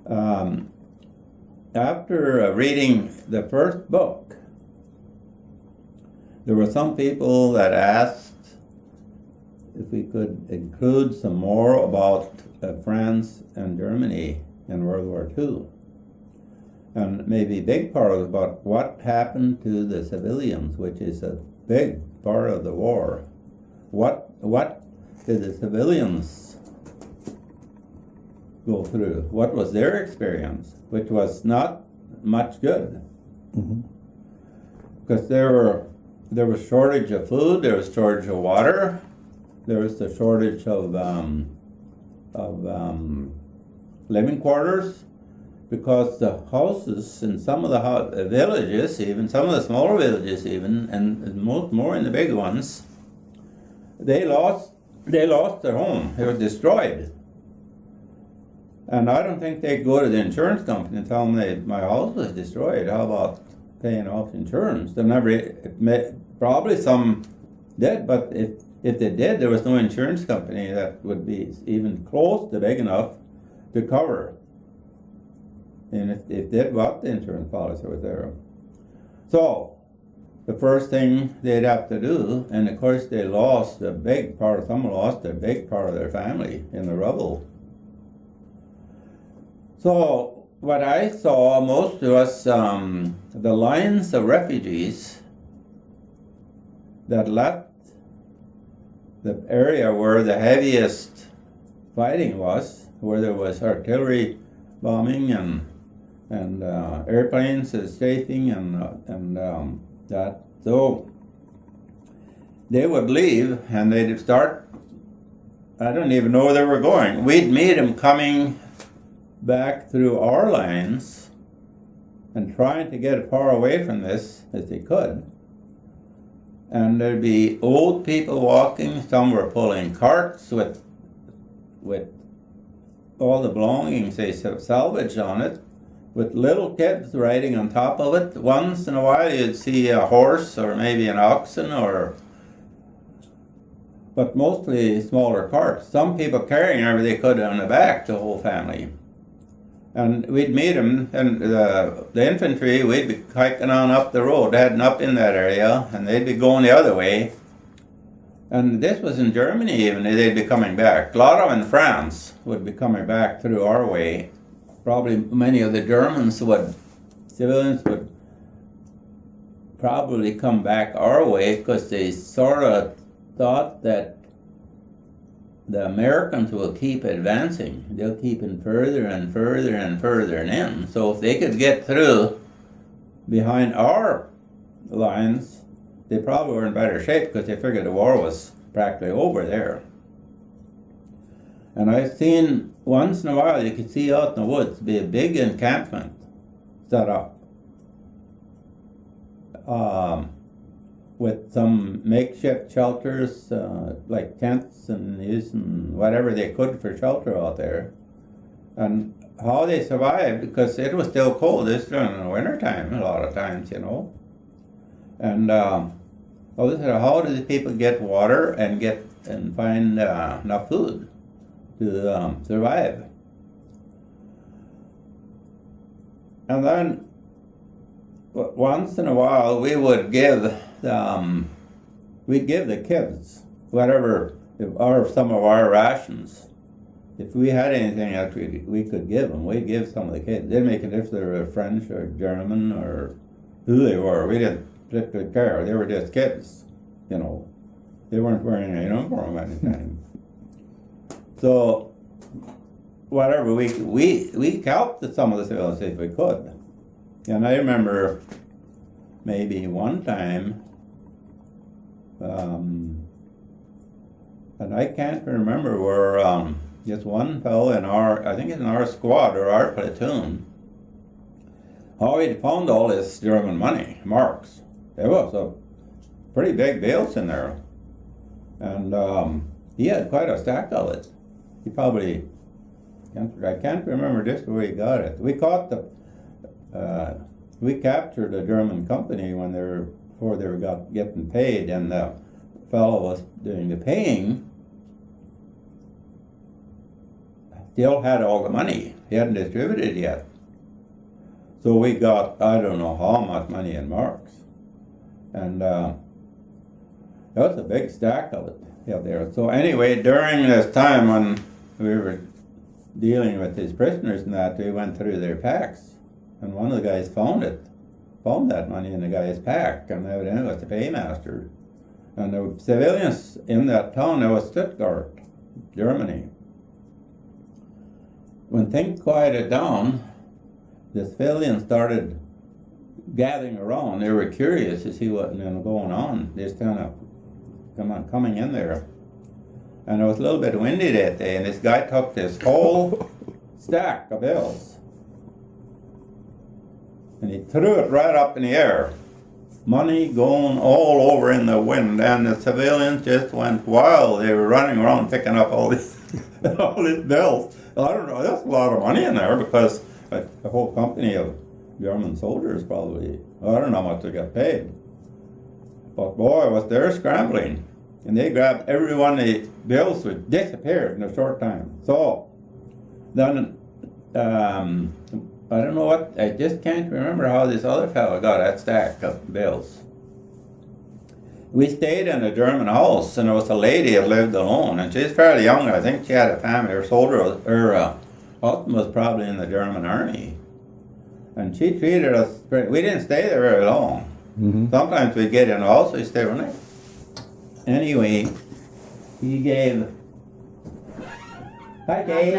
Um, After reading the first book, there were some people that asked if we could include some more about France and Germany in World War II. And maybe a big part of it about what happened to the civilians, which is a big part of the war. What did the civilians go through? What was their experience, which was not much good? Mm-hmm. Because there was shortage of food, there was shortage of water, there was the shortage of living quarters, because the houses in some of the villages, even some of the smaller villages, even and more in the big ones, they lost their home. They were destroyed. And I don't think they'd go to the insurance company and tell them my house was destroyed. How about paying off insurance? Probably some did, but if they did, there was no insurance company that would be even close to big enough to cover. And if did, what the insurance policy was there. So the first thing they'd have to do, and of course they lost a big part. Someone lost a big part of their family in the rubble. So what I saw most was the lines of refugees that left the area where the heaviest fighting was, where there was artillery bombing and airplanes strafing and that. So they would leave and they'd start. I don't even know where they were going. We'd meet them coming back through our lines and trying to get as far away from this as they could. And there'd be old people walking. Some were pulling carts with all the belongings they salvaged on it, with little kids riding on top of it. Once in a while you'd see a horse or maybe an oxen, but mostly smaller carts. Some people carrying whatever they could on the back, the whole family. And we'd meet them, and the infantry, we'd be hiking on up the road, heading up in that area, and they'd be going the other way. And this was in Germany even, they'd be coming back. A lot of them in France would be coming back through our way. Probably many of the civilians would probably come back our way because they sort of thought that the Americans will keep advancing. They'll keep in further and further and further in. So if they could get through behind our lines, they probably were in better shape because they figured the war was practically over there. And I've seen once in a while, you could see out in the woods, be a big encampment set up with some makeshift shelters, like tents, and using whatever they could for shelter out there. And how they survived, because it was still cold. It's during the wintertime a lot of times, you know. And how do the people get water and find enough food to survive? And then once in a while we would give we'd give the kids whatever, some of our rations. If we had anything that we could give them, we'd give some of the kids. Didn't make a difference if they were French or German or who they were. We didn't particularly care. They were just kids, you know. They weren't wearing a uniform at any time. So whatever, we helped some of the civilians if we could. And I remember maybe one time, and I can't remember where just one fellow in our squad or our platoon, how he'd found all this German money, marks. There was a pretty big bales in there. And he had quite a stack of it. He probably, I can't remember just where he got it. We captured a German company before they were getting paid, and the fellow was doing the paying. I still had all the money. He hadn't distributed yet. So we got, I don't know how much money in marks. And that was a big stack of it out there. So anyway, during this time when we were dealing with these prisoners and that, we went through their packs. And one of the guys found that money in the guy's pack, and evidently it was the paymaster. And the civilians in that town, there was Stuttgart, Germany. When things quieted down, the civilians started gathering around. They were curious to see what was going on. They just kind of coming in there. And it was a little bit windy that day, and this guy took this whole stack of bills and he threw it right up in the air. Money going all over in the wind, and the civilians just went wild. They were running around picking up all these bills. I don't know, there's a lot of money in there because the whole company of German soldiers probably, I don't know how much they got paid. But boy, was there scrambling. And they grabbed every one of the bills which disappeared in a short time. So, then, I don't know what, I just can't remember how this other fellow got that stack of bills. We stayed in a German house, and there was a lady who lived alone, and she's fairly young. I think she had a family. Her husband was probably in the German army. And she treated us, we didn't stay there very long. Mm-hmm. Sometimes we'd get in the house, we'd stay overnight. Anyway, he gave, hi Dave.